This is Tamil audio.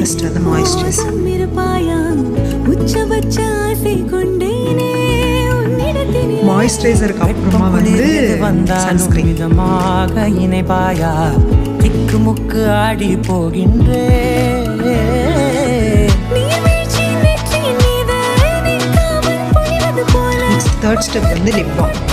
ஃபர்ஸ்ட் வந்து மாய்ஸ்சரைசர். மாய்ஸ்சரைசருக்கு அப்புறமா வந்து சன்ஸ்கிரீன். இணைப்பாயா திக்கு முக்கு ஆடி போகின்றே. தேர்ட் ஸ்டெப் வந்து லிப் பாம்.